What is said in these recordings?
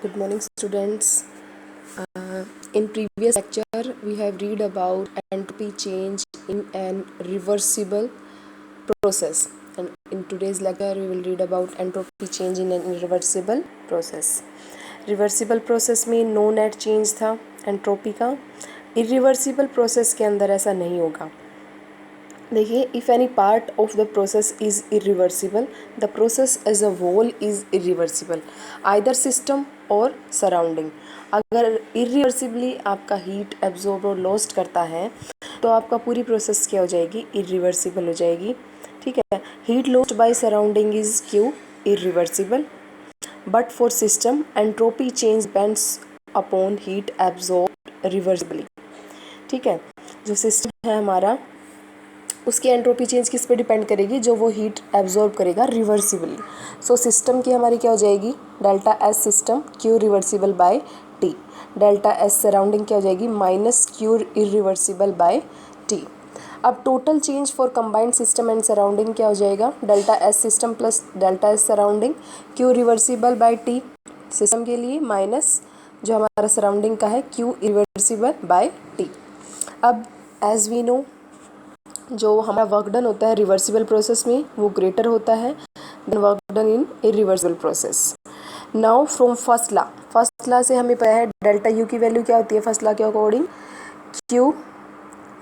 Good morning, students. In previous lecture, we have read about entropy change in an reversible process, and in today's lecture, we will read about entropy change in an irreversible process. Reversible process में no net change था entropy का. Irreversible process के अंदर ऐसा नहीं होगा. देखिए, if any part of the process is irreversible, the process as a whole is irreversible, either system or surrounding. अगर इरिवर्सिबली आपका हीट एब्जॉर्ब और लॉस्ट करता है तो आपका पूरी प्रोसेस क्या हो जाएगी, इरिवर्सिबल हो जाएगी. ठीक है. Heat lost by surrounding is Q irreversible, but for system entropy change depends upon heat absorb reversibly. ठीक है. जो सिस्टम है हमारा, उसकी एंट्रोपी चेंज किस पे डिपेंड करेगी, जो वो हीट एब्जॉर्ब करेगा रिवर्सिबली. सो सिस्टम की हमारी क्या हो जाएगी, delta S system Q reversible by T. Delta S surrounding क्या हो जाएगी, minus Q irreversible by T. अब total change for combined system and surrounding क्या हो जाएगा, delta S system plus delta S surrounding Q reversible by T system के लिए, minus जो हमारा सराउंडिंग का है क्यू इरिवर्सिबल बाय टी. अब एज वी नो, जो हमारा वर्क डन होता है रिवर्सिबल प्रोसेस में वो ग्रेटर होता है then work done in irreversible process. Now from first law से हमें पता है डेल्टा यू की वैल्यू क्या होती है फर्स्ट ला के according, Q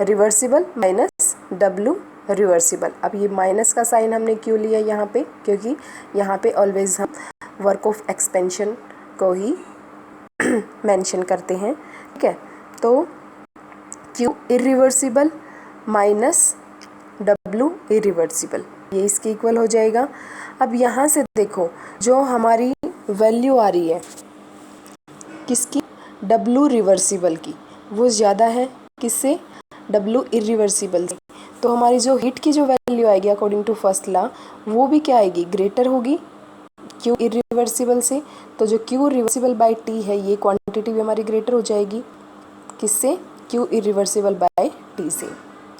reversible minus W reversible. अब ये माइनस का साइन हमने क्यों लिया यहाँ पे, क्योंकि यहाँ पे ऑलवेज हम वर्क ऑफ एक्सपेंशन को ही मेंशन करते हैं. ठीक है. तो Q irreversible minus W irreversible, ये इसके इक्वल हो जाएगा. अब यहाँ से देखो, जो हमारी वैल्यू आ रही है किसकी, डब्ल्यू रिवर्सिबल की, वो ज़्यादा है किससे, डब्ल्यू इरिवर्सिबल से. तो हमारी जो हीट की जो वैल्यू आएगी अकॉर्डिंग टू फर्स्ट ला, वो भी क्या आएगी, ग्रेटर होगी क्यू इरिवर्सिबल से. तो जो क्यू रिवर्सिबल बाय टी है, ये क्वांटिटी भी हमारी ग्रेटर हो जाएगी किससे, क्यू इरिवर्सिबल बाय टी से.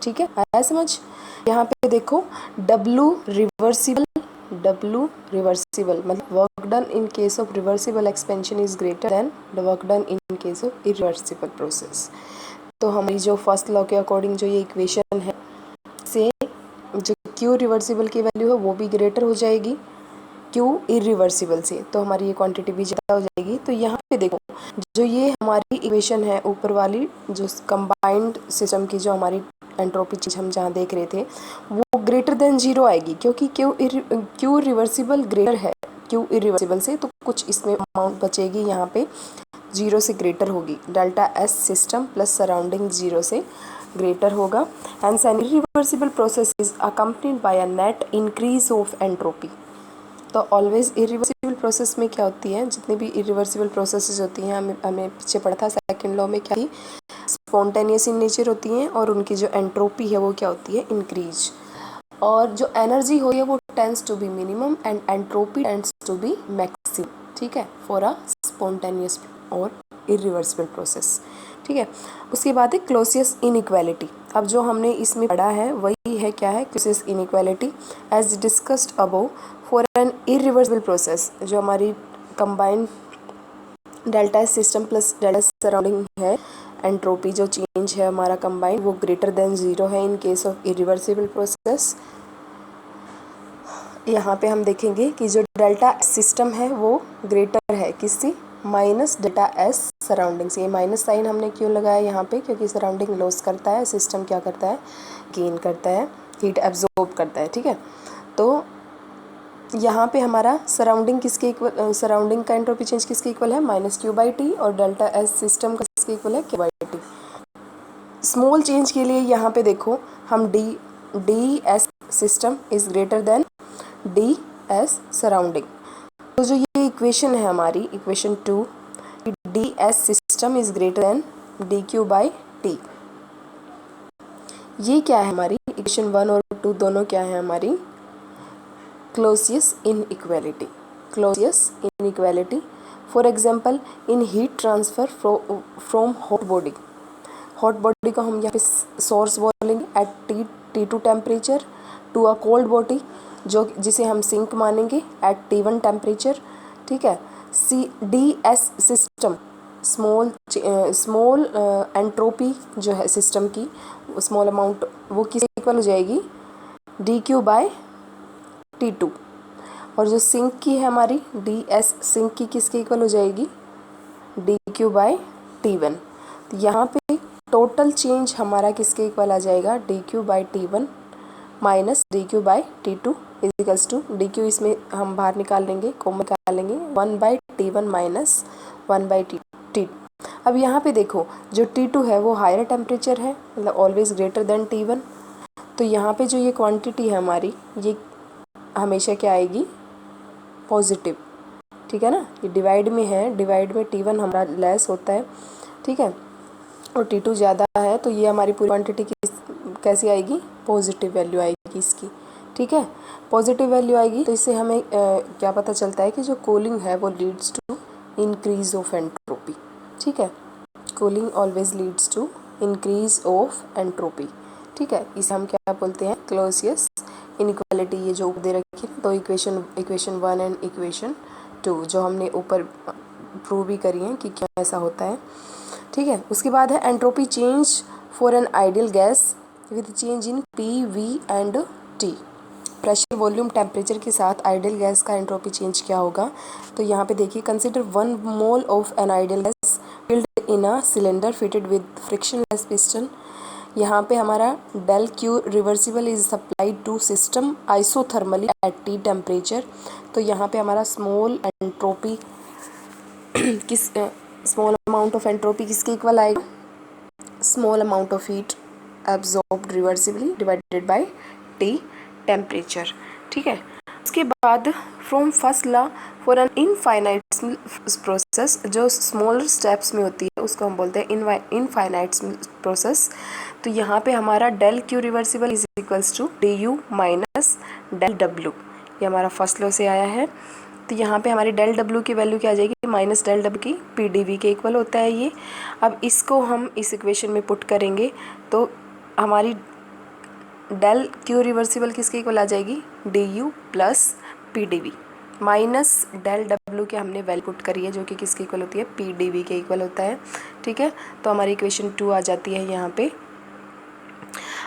ठीक है, आया समझ. यहाँ पे देखो डब्ल्यू रिवर्सिबल मतलब work done in case of reversible expansion is greater than the work done in case of irreversible process. तो हमारी जो फर्स्ट लॉ के अकॉर्डिंग जो ये इक्वेशन है, से जो क्यू रिवर्सिबल की वैल्यू है वो भी ग्रेटर हो जाएगी क्यू इरिवर्सिबल से, तो हमारी ये क्वांटिटी भी ज़्यादा हो जाएगी. तो यहाँ पे देखो, जो ये हमारी इक्वेशन है ऊपर वाली, जो कंबाइंड सिस्टम की जो हमारी एंट्रोपी चीज हम जहाँ देख रहे थे, वो ग्रेटर देन जीरो आएगी क्योंकि क्यू रिवर्सिबल ग्रेटर है क्यू इरिवर्सिबल से. तो कुछ इसमें अमाउंट बचेगी यहाँ पे, जीरो से ग्रेटर होगी. Delta S system plus surrounding zero से ग्रेटर होगा. Hence an irreversible process is accompanied by a net increase of entropy. तो ऑलवेज इरिवर्सिबल प्रोसेस में क्या होती है, जितनी भी इरिवर्सिबल प्रोसेसेस होती हैं, हमें पीछे पढ़ा था सेकंड लॉ में क्या थी, स्पॉन्टेनियस इन नेचर होती हैं और उनकी जो एंट्रोपी है वो क्या होती है, इंक्रीज. और जो एनर्जी हो है वो tends to be minimum and entropy tends to be maximum. ठीक है, फॉर अ स्पॉन्टेनियस और इरिवर्सिबल प्रोसेस. ठीक है. उसके बाद है क्लोसियस इनइक्वालिटी. अब जो हमने इसमें पढ़ा है वही है क्या है, Clausius inequality. As discussed above, for an irreversible process, जो हमारी combined delta system plus delta surrounding है, एंट्रोपी जो चेंज है हमारा कंबाइंड वो ग्रेटर देन जीरो है in case of irreversible process. यहाँ पे हम देखेंगे कि जो डेल्टा सिस्टम है वो ग्रेटर है किससे, माइनस डेल्टा एस सराउंडिंग से. ये माइनस साइन हमने क्यों लगाया यहाँ पे, क्योंकि सराउंडिंग लॉस करता है, सिस्टम क्या करता है, गेन करता है, हीट एब्जॉर्ब करता है. ठीक है. तो यहाँ पे हमारा सराउंडिंग किसके इक्वल, सराउंडिंग का एंट्रोपी चेंज किसके इक्वल है, माइनस क्यू बाई टी, और डेल्टा एस सिस्टम का किसके इक्वल है, Q by T. Small change के लिए यहाँ पे देखो हम D S system is greater than D S surrounding. तो जो ये इक्वेशन है हमारी, equation 2, D S system is greater than D Q by T, ये क्या है हमारी इक्वेशन 1 और 2 दोनों क्या है हमारी, Clausius inequality. Clausius inequality. For example, in heat transfer from hot body को हम यहाँ पे सोर्स बोलेंगे at T2 temperature to a cold body, जो जिसे हम सिंक मानेंगे एट T1 टेम्परेचर. ठीक है. DS सिस्टम, स्मॉल एंट्रोपी जो है सिस्टम की, स्मॉल अमाउंट, वो किस इक्वल हो जाएगी, dQ/T2। और जो सिंक की है हमारी DS सिंक की किसके इक्वल हो जाएगी, dQ/T1। तो यहाँ पे टोटल चेंज हमारा किसके इक्वल आ जाएगा, dQ/T1 minus dQ/T2 equals to dQ, इसमें हम बाहर निकाल लेंगे, कॉमन निकाल लेंगे, 1/T1 माइनस 1/T2। अब यहाँ पे देखो जो T2 है वो हायर टेम्परेचर है, मतलब ऑलवेज ग्रेटर देन T1। तो यहाँ पे जो ये क्वांटिटी है हमारी, ये हमेशा क्या आएगी, पॉजिटिव, ठीक है ना। ये डिवाइड में है, डिवाइड में T1 हमारा लेस होता है, ठीक है, और T2 ज़्यादा है, तो ये हमारी पूरी क्वांटिटी की कैसी आएगी, पॉजिटिव वैल्यू आएगी इसकी, ठीक है, पॉजिटिव वैल्यू आएगी। तो इससे हमें क्या पता चलता है कि जो कूलिंग है वो leads to increase of entropy, ठीक है, cooling always leads to increase of entropy, ठीक है। इसे हम क्या बोलते हैं, क्लॉसियस इनइक्वालिटी। ये जो दे रखी है, तो इक्वेशन 1 एंड इक्वेशन 2 जो हमने ऊपर प्रूव भी करी है कि क्या ऐसा होता है, ठीक है। उसके बाद है entropy change for an ideal gas with change in PV and T। Pressure, volume, temperature के साथ आइडियल गैस का एंट्रोपी चेंज क्या होगा। तो यहाँ पे देखिए, consider 1 mole of an ideal gas filled in a cylinder fitted with frictionless piston. यहाँ पे हमारा del Q reversible is supplied to system isothermally at T temperature. तो यहाँ पे हमारा स्मॉल एंट्रोपी किस स्मॉल अमाउंट ऑफ एंट्रोपी किसके equal आएगा, small amount of heat absorbed reversibly divided by T temperature, ठीक है। उसके बाद from first law for an infinite process, जो स्मॉलर स्टेप्स में होती है उसको हम बोलते हैं इनफाइनाइट प्रोसेस। तो यहाँ पे हमारा del Q reversible is equals to DU minus del W, ये हमारा फर्स्ट लॉ से आया है। तो यहाँ पे हमारी डेल W की वैल्यू क्या आ जाएगी, माइनस डेल W की PdV के इक्वल होता है ये। अब इसको हम इस इक्वेशन में पुट करेंगे तो हमारी डेल क्यू रिवर्सिबल किसके इक्वल आ जाएगी, DU plus PdV minus del W के हमने वैल्यू पुट करी है जो कि किसके इक्वल होती है, PdV के इक्वल होता है, ठीक है। तो हमारी इक्वेशन 2 आ जाती है यहाँ पे।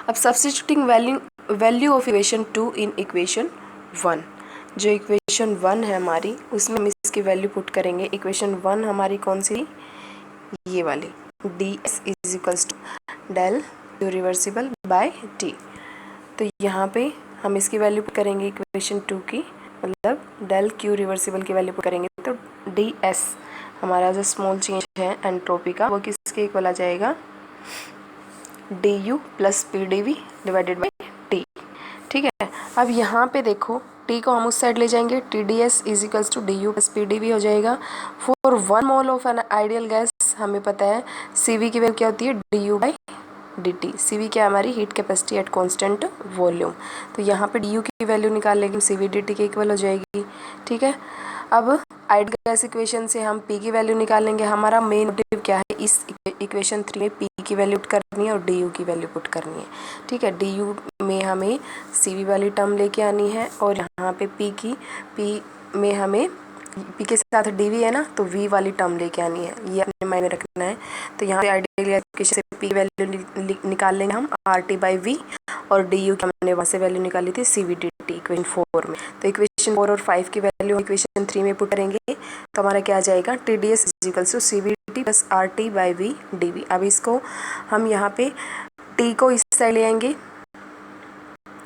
अब substituting value of equation 2 in equation 1, जो इक्वेशन 1 है हमारी उसमें हम इसकी वैल्यू पुट करेंगे। इक्वेशन 1 हमारी कौन सी, ये वाली, DS is equals to del Q reversible by T। तो यहाँ पे हम इसकी वैल्यू पुट करेंगे इक्वेशन 2 की, मतलब डेल क्यू रिवर्सिबल की वैल्यू पुट करेंगे तो DS हमारा जो स्मॉल चेंज है एंट्रोपी का वो किसके इक्वल आ जाएगा, DU plus PdV divided by T, ठीक है। अब यहाँ पे देखो T को हम उस साइड ले जाएंगे, TDS is equals to DU plus PdV हो जाएगा। For 1 mole of an ideal gas हमें पता है CV की वैल्यू क्या होती है, DU बाई DT। CV क्या है हमारी, heat capacity at constant volume. तो यहाँ पे DU की वैल्यू निकाल लेंगे, CV DT के इक्वल हो जाएगी, ठीक है। अब आइडियल गैस इक्वेशन से हम P की वैल्यू निकालेंगे। हमारा मेन मोटिव क्या है, इस इक्वेशन 3 में P की वैल्यू पुट करनी है और DU की वैल्यू पुट करनी है, ठीक है। DU में हमें CV वाली टर्म लेके आनी है और यहाँ पे P में हमें P के साथ DV है ना, तो V वाली टर्म लेके आनी है, ये अपने माइंड में रखना है। तो यहाँ पे आइडियल इक्वेशन से P की वैल्यू निकाल लेंगे हम RT/V, और DU की हमने वहाँ से वैल्यू निकाली थी CVDT इक्वेशन 4 में। तो इक्वेशन 4 और 5 की वैल्यू इक्वेशन 3 में पुट करेंगे तो हमारा क्या आ जाएगा, TDS is equals to CVDT plus RT/V DV। अब इसको हम यहाँ पे T को इस साइड ले आएंगे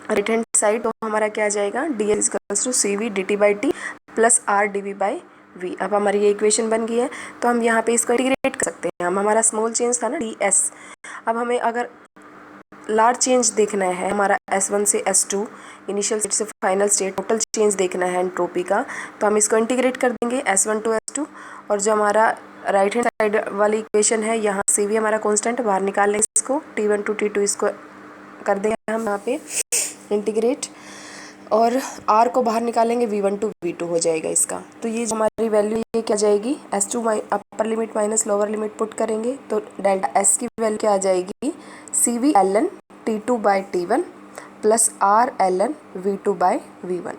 राइट हैंड साइड, तो हमारा क्या आ जाएगा, DS is equals to CVDT/T plus RdV/V। अब हमारी ये इक्वेशन बन गई है, तो हम यहाँ पे इसको इंटीग्रेट कर सकते हैं। हम हमारा स्मॉल चेंज था ना DS, अब हमें अगर लार्ज चेंज देखना है, हमारा S1 से S2 इनिशियल स्टेट से फाइनल स्टेट टोटल चेंज देखना है एंट्रोपी का, तो हम इसको इंटीग्रेट कर देंगे S1 टू S2। और जो हमारा राइट हैंड साइड वाली इक्वेशन है, यहाँ CV हमारा कांस्टेंट बाहर निकाल लेंगे, इसको T1 टू T2 इसको कर देंगे हम यहाँ पे इंटीग्रेट, और R को बाहर निकालेंगे, V1 टू V2 हो जाएगा इसका। तो ये जो हमारी वैल्यू ये क्या जाएगी, S2 upper limit minus lower limit put करेंगे तो डेल्टा S की वैल्यू क्या आ जाएगी, CV ln T2/T1 plus R ln V2/V1,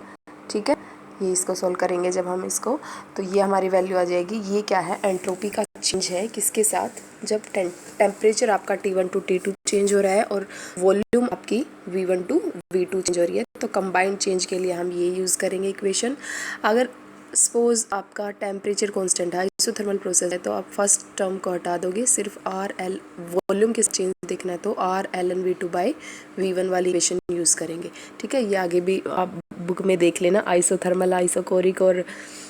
ठीक है। ये इसको सोल्व करेंगे जब हम इसको, तो ये हमारी वैल्यू आ जाएगी। ये क्या है, एंट्रोपी का चेंज है किसके साथ, जब टेम्परेचर आपका T1 टू T2 चेंज हो रहा है और वॉल्यूम आपकी V1 टू V2 चेंज हो रही है, तो कंबाइंड चेंज के लिए हम ये यूज़ करेंगे इक्वेशन। अगर सपोज आपका टेम्परेचर कांस्टेंट है, आइसोथर्मल प्रोसेस है, तो आप फर्स्ट टर्म को हटा दोगे, सिर्फ आर एल वॉल्यूम के चेंज देखना है तो are L N V2 by V1 वाली इक्वेशन यूज़ करेंगे। ठीक है, ये आगे भी आप बुक में देख लेना, आइसोथर्मल, आइसोकोरिक और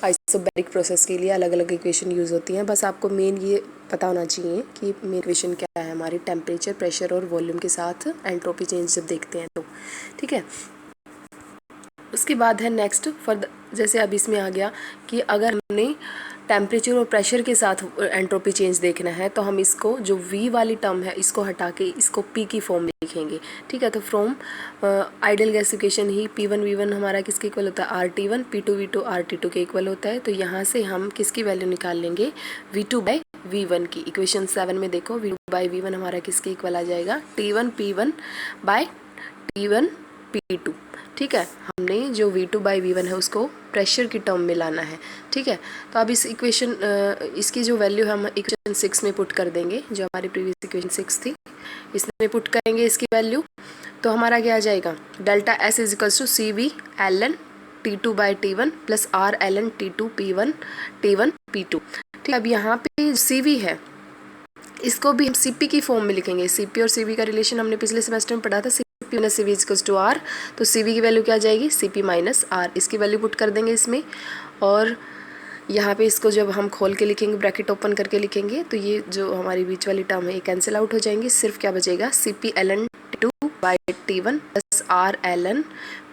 आइसोबैरिक प्रोसेस के लिए अलग अलग इक्वेशन यूज़ होती हैं। बस आपको मेन ये पता होना चाहिए कि मेन इक्वेशन क्या है हमारी, टेम्परेचर, प्रेशर और वॉल्यूम के साथ एंट्रोपी चेंज जब देखते हैं तो। ठीक है, उसके बाद है नेक्स्ट फॉर जैसे अब इसमें आ गया कि अगर हमने टेम्परेचर और प्रेशर के साथ एंट्रोपी चेंज देखना है, तो हम इसको जो V वाली टर्म है इसको हटा के इसको P की फॉर्म में लिखेंगे। ठीक है, तो from ideal gasification he P1 V1 हमारा किसके इक्वल होता है, RT1, P2 V2 RT2 के इक्वल होता है। तो यहाँ से हम किसकी वैल्यू निकाल लेंगे, V2 बाई V1 की। इक्वेशन 7 में देखो V2 बाई V1 हमारा किसके इक्वल आ जाएगा, T1 P1 by T1 P2। ठीक है, हमने जो V2 बाई V1 है उसको प्रेशर की टर्म में लाना है। ठीक है, तो अब इस इक्वेशन इसकी जो वैल्यू हम इक्वेशन 6 में पुट कर देंगे, जो हमारी प्रीवियस इक्वेशन 6 थी, इसमें पुट करेंगे इसकी वैल्यू, तो हमारा क्या आ जाएगा, delta S is equals to C V L N T2 by T1 plus R L N T2 P1 T1 P2। ठीक है, अब यहाँ पे सी वी है, इसको भी हम CP की फॉर्म में लिखेंगे। CP और CV का रिलेशन हमने पिछले सेमेस्टर में पढ़ा था, CP minus CV equals to R। तो CV की वैल्यू क्या आ जाएगी, CP माइनस R। इसकी वैल्यू पुट कर देंगे इसमें, और यहाँ पे इसको जब हम खोल के लिखेंगे, ब्रैकेट ओपन करके लिखेंगे, तो ये जो हमारी बीच वाली टर्म है ये कैंसिल आउट हो जाएंगी। सिर्फ क्या बचेगा, CP ln T2 by T1 plus R ln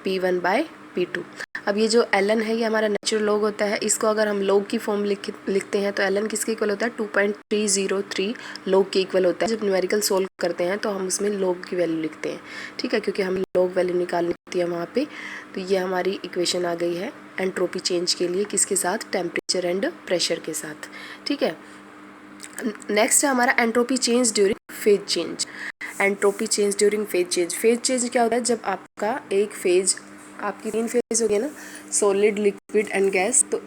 P1 by P2। अब ये जो ln है ये हमारा नेचुरल लॉग होता है, इसको अगर हम लॉग की फॉर्म लिखते हैं तो ln किसके इक्वल होता है, 2.303 लॉग के इक्वल होता है। जब न्यूमेरिकल सोल्व करते हैं तो हम उसमें लॉग की वैल्यू लिखते हैं। ठीक है, क्योंकि हमें लॉग वैल्यू निकालनी होती है वहाँ पे। तो ये हमारी इक्वेशन आ गई है एंट्रोपी चेंज के लिए, किसके साथ, टेम्परेचर एंड प्रेशर के साथ। ठीक है, नेक्स्ट है हमारा entropy change during phase change. Entropy change during phase change. Phase change क्या होता है, जब आपका एक फेज, आपकी 3 फेज हो गया ना, सॉलिड, लिक्विड एंड गैस, तो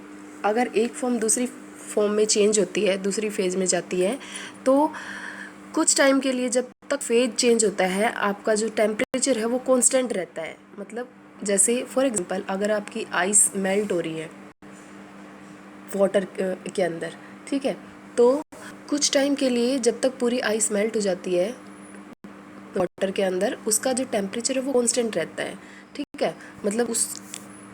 अगर एक फॉर्म दूसरी फॉर्म में चेंज होती है, दूसरी फेज में जाती है, तो कुछ टाइम के लिए जब तक फेज चेंज होता है आपका जो टेम्परेचर है वो कांस्टेंट रहता है। मतलब जैसे फॉर एग्जांपल अगर आपकी आइस मेल्ट हो रही है वाटर के अंदर, ठीक है, तो कुछ टाइम के लिए जब तक पूरी आइस मेल्ट हो जाती है वाटर के अंदर, उसका जो टेम्परेचर है वो कांस्टेंट रहता है। ठीक है, मतलब उस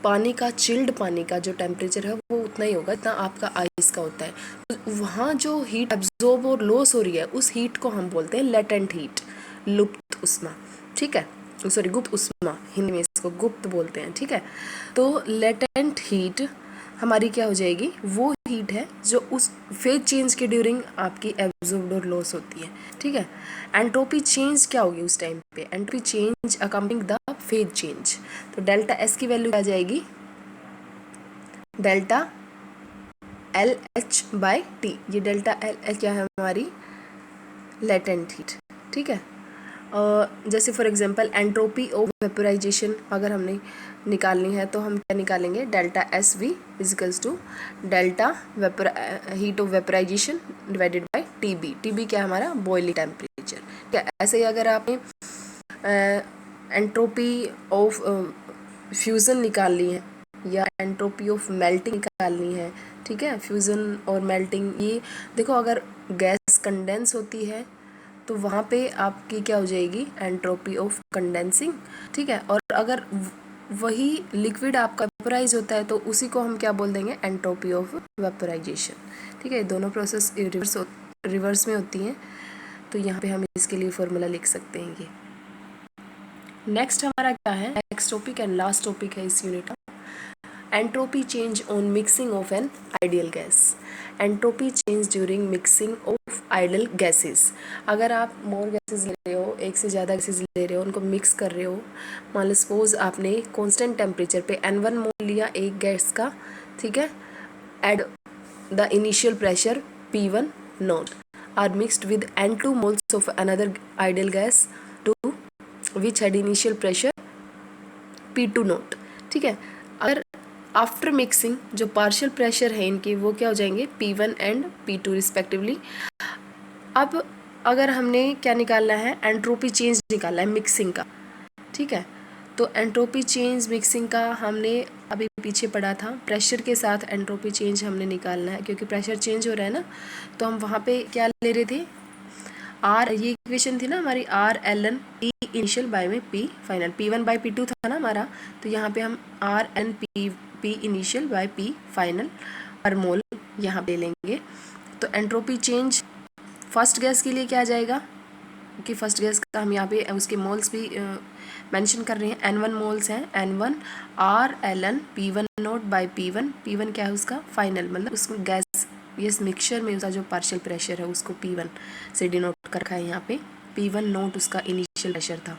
पानी का, चिल्ड पानी का जो टेम्परेचर है वो उतना ही होगा जितना आपका आइस का होता है। तो वहाँ जो हीट एब्जॉर्ब और लॉस हो रही है उस हीट को हम बोलते हैं लेटेंट हीट, लुप्त उष्मा। ठीक है, सॉरी गुप्त उष्मा, हिंदी में इसको गुप्त बोलते हैं। ठीक है, तो लेटेंट हीट हमारी क्या हो जाएगी, वो हीट है जो उस फेज चेंज के ड्यूरिंग आपकी एब्जॉर्ब्ड और लॉस होती है। ठीक है, एंट्रोपी चेंज क्या होगी उस टाइम पे, entropy change accompanying the phase change. तो डेल्टा एस की वैल्यू आ जाएगी delta L H by T. ये डेल्टा एल एच क्या है, हमारी लेटेंट हीट। ठीक है, जैसे for example entropy of vaporisation अगर हमने निकालनी है तो हम क्या निकालेंगे, delta S V is equals to delta heat of vaporisation divided by T B. T B क्या है हमारा, बॉइलिंग टेम्परेचर। ठीक है, ऐसे ही अगर आपने एंट्रोपी ऑफ फ्यूज़न निकालनी है या एंट्रोपी ऑफ मेल्टिंग निकालनी है, ठीक है, फ्यूज़न और मेल्टिंग, ये देखो अगर गैस कंडेंस होती है तो वहाँ पे आपकी क्या हो जाएगी, एंट्रोपी ऑफ कंडेंसिंग। ठीक है, और अगर वही लिक्विड आपका वेपोराइज होता है तो उसी को हम क्या बोल देंगे, एंट्रोपी ऑफ वेपोराइजेशन। ठीक है, दोनों प्रोसेस रिवर्स में होती हैं, तो यहाँ पे हम इसके लिए फॉर्मूला लिख सकते हैं ये। नेक्स्ट हमारा क्या है, next topic and last topic है इस यूनिट का, entropy change on mixing of an ideal gas. Entropy change during mixing of ideal gases. अगर आप मोर गैसेस ले रहे हो, एक से ज़्यादा गैसेस ले रहे हो, उनको मिक्स कर रहे हो, मान लो सपोज आपने कांस्टेंट टेम्परेचर पे N1 मोल लिया एक गैस का, ठीक है, at the initial pressure P1 nought are mixed with N2 moles of another ideal gas to which had initial pressure P2 nought. ठीक है, अगर आफ्टर मिक्सिंग जो पार्शियल प्रेशर है इनके वो क्या हो जाएंगे P1 एंड P2 रिस्पेक्टिवली। अब अगर हमने क्या निकालना है, एंट्रोपी चेंज निकालना है मिक्सिंग का, ठीक है। तो एंट्रोपी चेंज मिक्सिंग का हमने अभी पीछे पढ़ा था, प्रेशर के साथ एंट्रोपी चेंज हमने निकालना है, क्योंकि प्रेशर चेंज हो रहा है ना। तो हम वहाँ पे क्या ले रहे थे, आर, ये इक्वेशन थी ना हमारी, R L N P initial by में P final, P1 by P2 था ना हमारा। तो यहाँ पे हम R N P initial by P final per mole यहाँ पे लेंगे। तो एंट्रोपी चेंज फर्स्ट गैस के लिए क्या आ जाएगा, क्योंकि फर्स्ट गैस का हम यहाँ पे उसके मोल्स भी मेंशन कर रहे हैं, N1 मोल्स हैं, N1 R L N P1 nought by P1, P1 क्या है उसका फाइनल, मतलब उसको गैस इस मिक्सचर में उसका जो पार्शियल प्रेशर है उसको P1 से डिनोट कर रखा है यहाँ पे, P1 नोट उसका इनिशियल प्रेशर था,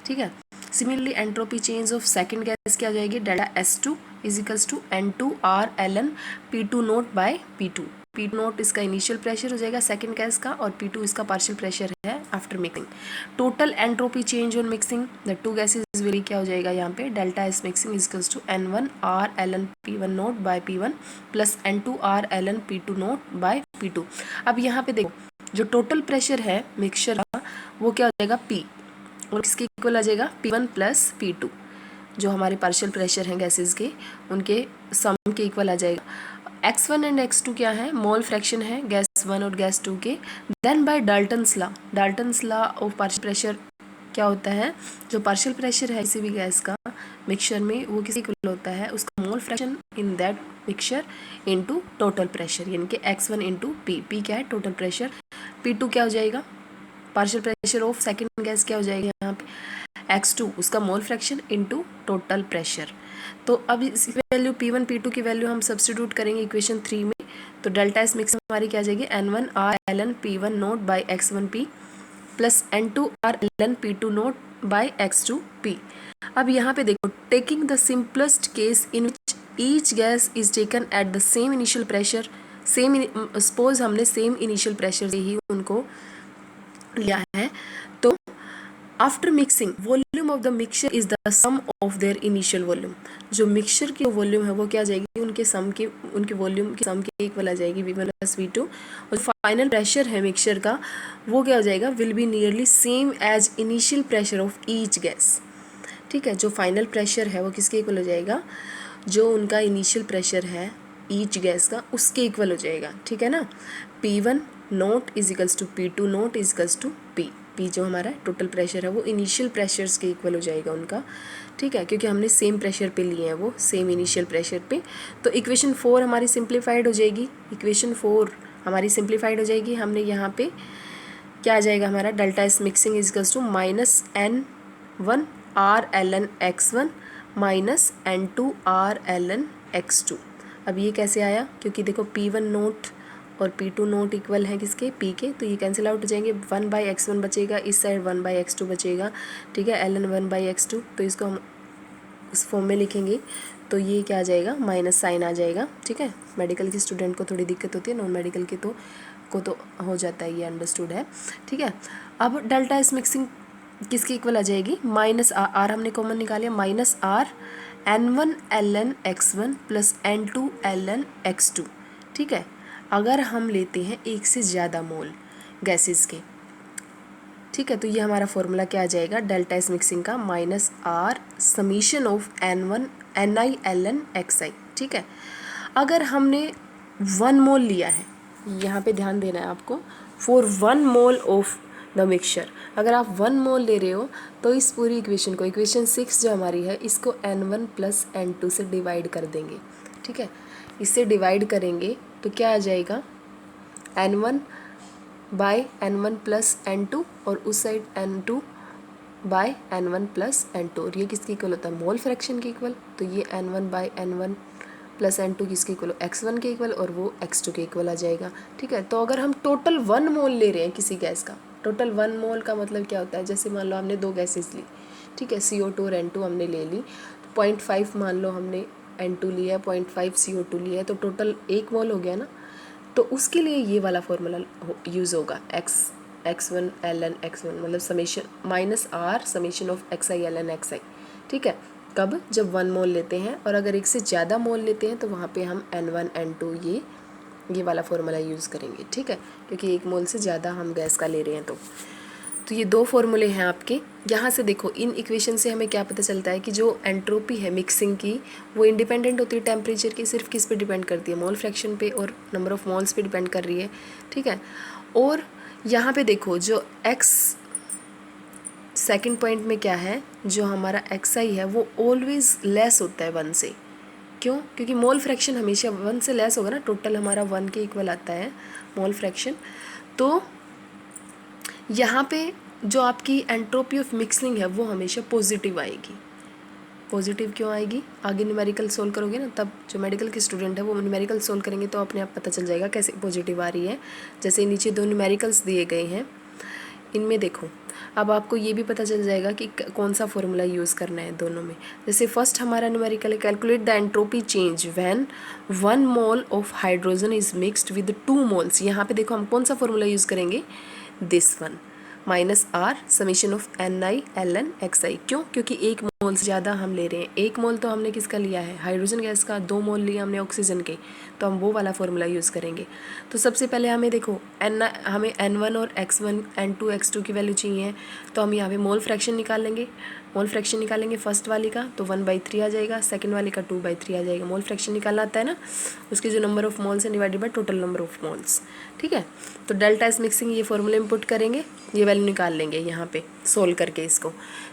ठीक है। Similarly entropy change of second gas क्या हो जाएगी, delta S2 is equals to N2 R L N P2 nought by P2। P2 nought इसका इनिशियल प्रेशर हो जाएगा सेकंड गैस का, और P2 इसका पार्शियल प्रेशर है after mixing. Total entropy change on mixing the two gases will क्या हो जाएगा यहाँ पे, delta S mixing is equals to N1 R L N P1 nought by P1 plus N2 R L N P2 nought by P2। अब यहाँ पे देखो जो टोटल प्रेशर है मिक्सचर का वो क्या हो जाएगा P, और किसके इक्वल आ जाएगा P1 प्लस P2, जो हमारे पार्शियल प्रेशर हैं गैसेस के उनके सम के इक्वल आ जाएगा। x1 एंड x2 क्या है, मोल फ्रैक्शन है गैस 1 और गैस 2 के। Then by Dalton's law of partial pressure क्या होता है, जो पार्शियल प्रेशर है किसी भी गैस का मिक्सचर में वो किसी इक्वल होता है उसका mole fraction in that mixture into total pressure, यानी कि x1 इंटू p क्या है टोटल प्रेशर, P2 क्या हो जाएगा partial pressure of second gas क्या हो जाएगा यहाँ पे, x2 उसका mole fraction into total pressure. तो अब इस वैल्यू P1 P2 की वैल्यू हम सब्स्टिट्यूट करेंगे इक्वेशन 3 में। तो डेल्टा एस मिक्स हमारी क्या आ जाएगी, N1 R L N P1 nought by x1 P plus N2 R L N P2 nought by x2 P। अब यहाँ पे देखो, taking the simplest case in which each gas is taken at the same initial pressure, suppose हमने same initial pressure से ही उनको लिया है, तो after mixing volume of the mixture is the sum of their initial volume, जो mixture की volume है वो क्या आ जाएगी उनके सम के, उनके वॉल्यूम के सम के इक्वल आ जाएगी V1 प्लस V2, और फाइनल प्रेशर है मिक्सचर का वो क्या हो जाएगा, will be nearly same as initial pressure of each gas, ठीक है। जो फाइनल प्रेशर है वो किसके इक्वल हो जाएगा, जो उनका इनिशियल प्रेशर है ईच गैस का उसके इक्वल हो जाएगा, ठीक है ना। P1 nought is equals to P2 nought is equals to P जो हमारा टोटल प्रेशर है वो इनिशियल प्रेशर्स के इक्वल हो जाएगा उनका, ठीक है, क्योंकि हमने सेम प्रेशर पे लिए हैं वो सेम इनिशियल प्रेशर पे। तो इक्वेशन 4 हमारी सिंप्लीफाइड हो जाएगी, इक्वेशन 4 हमारी सिंप्लीफाइड हो जाएगी। हमने यहाँ पे क्या आ जाएगा हमारा, delta S mixing is equals to minus N1 R L N x1 minus N2 R L N x2। अब ये कैसे आया, क्योंकि देखो P1 नोट और P2 नोट इक्वल है किसके P के, तो ये कैंसिल आउट हो जाएंगे, 1/x1 बचेगा, इस साइड 1/x2 बचेगा, ठीक है, ln 1/x2। तो इसको हम उस फॉर्म में लिखेंगे तो ये क्या आ जाएगा, माइनस साइन आ जाएगा, ठीक है। मेडिकल के स्टूडेंट को थोड़ी दिक्कत होती है, नॉन मेडिकल के तो हो जाता है, ये अंडरस्टूड है, ठीक है। अब डेल्टा एस मिक्सिंग किसकी इक्वल आ जाएगी, माइनस आर हमने कॉमन निकालिया, minus R N1 ln x1 plus N2 ln x2, ठीक है। अगर हम लेते हैं एक से ज़्यादा मोल गैसेस के, ठीक है, तो ये हमारा फॉर्मूला क्या आ जाएगा, डेल्टा एस मिक्सिंग का minus R summation of Ni ln xi, ठीक है। अगर हमने 1 मोल लिया है, यहाँ पे ध्यान देना है आपको, for 1 mole of the mixture, अगर आप 1 मोल ले रहे हो तो इस पूरी इक्वेशन को, इक्वेशन 6 जो हमारी है इसको N1 प्लस N2 से डिवाइड कर देंगे, ठीक है। इससे डिवाइड करेंगे तो क्या आ जाएगा, N1 bye N1 plus N2 और उस side N2 bye N1 plus N2, और ये किसकी इक्वल होता है, मोल फ्रैक्शन के इक्वल। तो ये N1 bye N1 plus N2 किसके इक्वल, x1 के इक्वल, और वो x2 के इक्वल आ जाएगा, ठीक है। तो अगर हम टोटल 1 मोल ले रहे हैं किसी गैस का, टोटल 1 मोल का मतलब क्या होता है, जैसे मान लो हमने 2 गैसेस ली, ठीक है, CO2 और N2 हमने ले ली, 0.5 मान लो हमने N2 लिया है, 0.5 CO2 लिया है, तो टोटल 1 मोल हो गया ना। तो उसके लिए ये वाला फॉर्मूला यूज़ होगा, x1 ln x1 मतलब summation minus R summation of xi ln xi, ठीक है। कब? जब 1 मोल लेते हैं, और अगर एक से ज़्यादा मोल लेते हैं तो वहाँ पे हम N1 N2 ये वाला फॉर्मूला यूज़ करेंगे, ठीक है, क्योंकि 1 मोल से ज़्यादा हम गैस का ले रहे हैं। तो ये 2 फॉर्मूले हैं आपके। यहाँ से देखो, इन इक्वेशन से हमें क्या पता चलता है कि जो एंट्रोपी है मिक्सिंग की वो इंडिपेंडेंट होती है टेम्परेचर की, सिर्फ किस पे डिपेंड करती है? मोल फ्रैक्शन पे और नंबर ऑफ़ मोल्स पे डिपेंड कर रही है, ठीक है। और यहाँ पे देखो जो x सेकंड पॉइंट में क्या है, जो हमारा xi है वो ऑलवेज लेस होता है 1 से। क्यों? क्योंकि मोल फ्रैक्शन हमेशा 1 से लेस होगा ना, टोटल हमारा 1 के इक्वल आता है मोल फ्रैक्शन। तो यहाँ पे जो आपकी एंट्रोपी ऑफ मिक्सिंग है वो हमेशा पॉजिटिव आएगी। पॉजिटिव क्यों आएगी? आगे न्यूमेरिकल सोल्व करोगे ना, तब जो मेडिकल के स्टूडेंट है वो न्यूमेरिकल सोल्व करेंगे तो अपने आप पता चल जाएगा कैसे पॉजिटिव आ रही है। जैसे नीचे 2 न्यूमेरिकल्स दिए गए हैं, इनमें देखो अब आपको ये भी पता चल जाएगा कि कौन सा फॉर्मूला यूज़ करना है दोनों में। जैसे फर्स्ट हमारा न्यूमेरिकल है, calculate the entropy change when 1 mole of hydrogen is mixed with 2 moles. यहाँ पे देखो हम कौन सा फॉर्मूला यूज़ करेंगे? This one, -r summation of NiLn xi। क्यों? क्योंकि 1 मोल से ज़्यादा हम ले रहे हैं। 1 मोल तो हमने किसका लिया है? हाइड्रोजन गैस का। 2 मोल लिया हमने ऑक्सीजन के, तो हम वो वाला फॉर्मूला यूज़ करेंगे। तो सबसे पहले हमें देखो हमें N1 और X1 N2 X2 की वैल्यू चाहिए, तो हम यहाँ पे मोल फ्रैक्शन निकालेंगे। मोल फ्रैक्शन निकालेंगे फर्स्ट वाली का तो 1/3 आ जाएगा, सेकंड वाली का 2/3 आ जाएगा। मोल फ्रैक्शन निकालना आता है ना, उसके जो नंबर ऑफ मोल्स है divided by total number of moles, ठीक है। तो डेल्टा एस मिक्सिंग ये फॉर्मूले में पुट करेंगे, ये वैल्यू निकाल लेंगे यहाँ पे सोल्व करके इसको,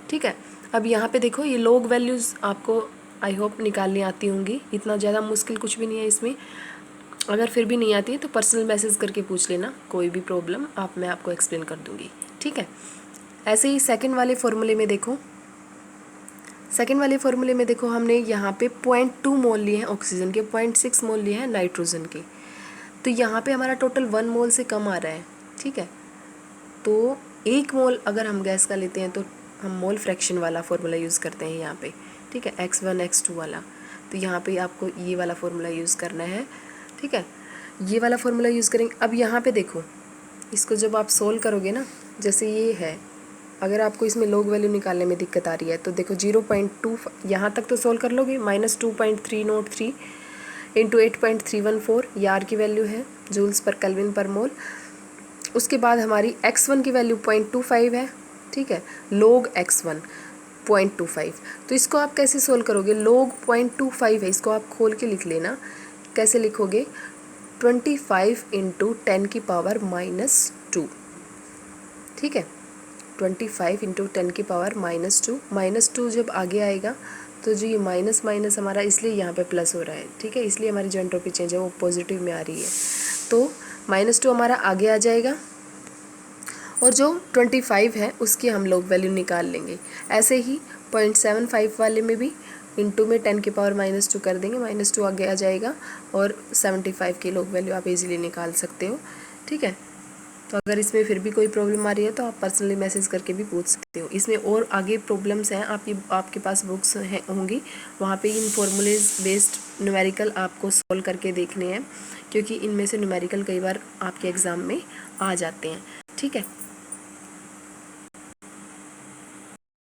ठीक है। अब यहाँ पे देखो ये लोग वैल्यूज़ आपको आई होप निकालनी आती होंगी, इतना ज़्यादा मुश्किल कुछ भी नहीं है इसमें। अगर फिर भी नहीं आती है तो पर्सनल मैसेज करके पूछ लेना, कोई भी प्रॉब्लम मैं आपको एक्सप्लेन कर दूँगी, ठीक है। ऐसे ही सेकंड वाले फॉर्मूले में देखो, सेकंड वाले फॉर्मूले में देखो हमने यहाँ पे 0.2 मोल लिए हैं ऑक्सीजन के, 0.6 मोल लिए हैं नाइट्रोजन के। तो यहाँ पे हमारा टोटल 1 मोल से कम आ रहा है, ठीक है। तो 1 मोल अगर हम गैस का लेते हैं तो हम मोल फ्रैक्शन वाला फॉर्मूला यूज़ करते हैं यहाँ पे, ठीक है, x1 x2 वाला। तो यहाँ पे आपको ये वाला फॉर्मूला यूज़ करना है, ठीक है, ये वाला फॉर्मूला यूज़ करेंगे। अब यहाँ पे देखो, इसको जब आप सोल्व करोगे ना, जैसे ये है, अगर आपको इसमें लोग वैल्यू निकालने में दिक्कत आ रही है तो देखो 0.2 यहाँ तक तो सोल्व कर लोगे, -2.303 इंटू 8.314 ये आर की वैल्यू है, जूल्स पर केल्विन पर मोल। उसके बाद हमारी x1 की वैल्यू 0.25 है, ठीक है, लोग x1 0.25। तो इसको आप कैसे सोल्व करोगे? लोग 0.25 है, इसको आप खोल के लिख लेना। कैसे लिखोगे? 25 इंटू 10 की पावर -2, ठीक है, 25 इंटू 10 की पावर -2। -2 जब आगे आएगा तो जो ये माइनस माइनस हमारा इसलिए यहाँ पे प्लस हो रहा है, ठीक है, इसलिए हमारी जो एंट्रोपी चेंज है वो पॉजिटिव में आ रही है। तो -2 हमारा आगे आ जाएगा और जो 25 है उसकी हम लोग वैल्यू निकाल लेंगे। ऐसे ही 0.75 वाले में भी इंटू में 10 की पावर -2 कर देंगे, -2 आगे आ जाएगा और 75 की लोग वैल्यू आप इजीली निकाल सकते हो, ठीक है। तो अगर इसमें फिर भी कोई प्रॉब्लम आ रही है तो आप पर्सनली मैसेज करके भी पूछ सकते हो। इसमें और आगे प्रॉब्लम्स हैं, आपके पास बुक्स हैं होंगी, वहाँ पे इन फॉर्मूलेज बेस्ड न्यूमेरिकल आपको सॉल्व करके देखने हैं, क्योंकि इनमें से न्यूमेरिकल कई बार आपके एग्ज़ाम में आ जाते हैं, ठीक है।